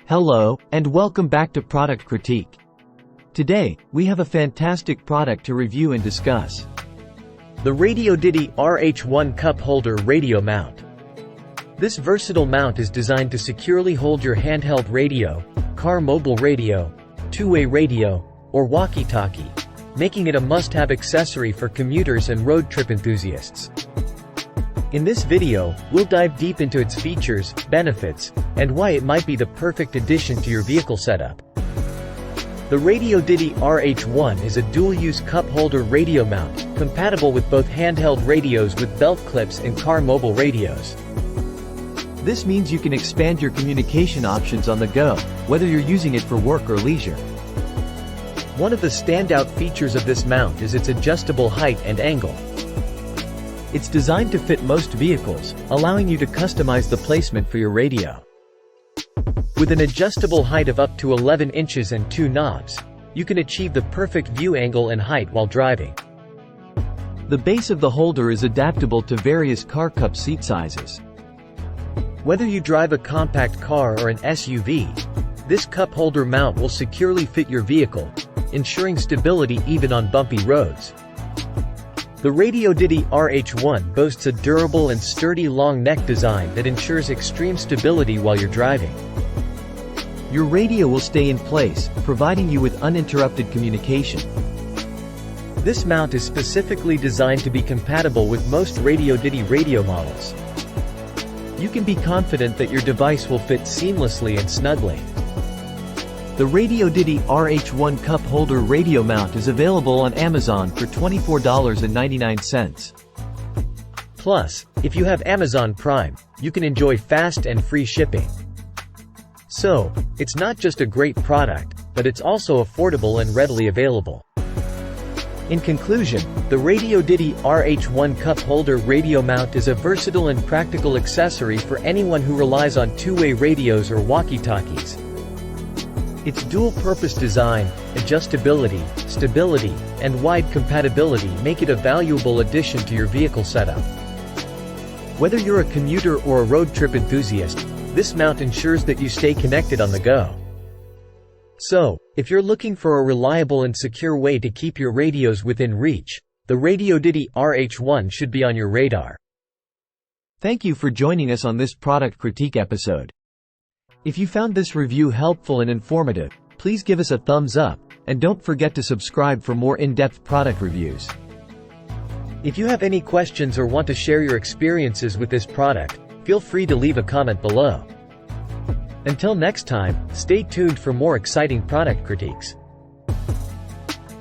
Hello, and welcome back to Product Critique. Today, we have a fantastic product to review and discuss. The Radioddity RH1 Cup Holder Radio Mount. This versatile mount is designed to securely hold your handheld radio, car mobile radio, two-way radio, or walkie-talkie, making it a must-have accessory for commuters and road trip enthusiasts. In this video, we'll dive deep into its features, benefits, and why it might be the perfect addition to your vehicle setup. The Radioddity RH1 is a dual-use cup holder radio mount, compatible with both handheld radios with belt clips and car mobile radios. This means you can expand your communication options on the go, whether you're using it for work or leisure. One of the standout features of this mount is its adjustable height and angle. It's designed to fit most vehicles, allowing you to customize the placement for your radio. With an adjustable height of up to 11 inches and 2 knobs, you can achieve the perfect view angle and height while driving. The base of the holder is adaptable to various car cup seat sizes. Whether you drive a compact car or an SUV, this cup holder mount will securely fit your vehicle, ensuring stability even on bumpy roads. The Radioddity RH1 boasts a durable and sturdy long neck design that ensures extreme stability while you're driving. Your radio will stay in place, providing you with uninterrupted communication. This mount is specifically designed to be compatible with most Radioddity radio models. You can be confident that your device will fit seamlessly and snugly. The Radioddity RH1 Cup Holder Radio Mount is available on Amazon for $24.99. Plus, if you have Amazon Prime, you can enjoy fast and free shipping. So, it's not just a great product, but it's also affordable and readily available. In conclusion, the Radioddity RH1 Cup Holder Radio Mount is a versatile and practical accessory for anyone who relies on two-way radios or walkie-talkies. Its dual-purpose design, adjustability, stability, and wide compatibility make it a valuable addition to your vehicle setup. Whether you're a commuter or a road trip enthusiast, this mount ensures that you stay connected on the go. So, if you're looking for a reliable and secure way to keep your radios within reach, the Radioddity RH1 should be on your radar. Thank you for joining us on this product critique episode. If you found this review helpful and informative, please give us a thumbs up, and don't forget to subscribe for more in-depth product reviews. If you have any questions or want to share your experiences with this product, feel free to leave a comment below. Until next time, stay tuned for more exciting product critiques.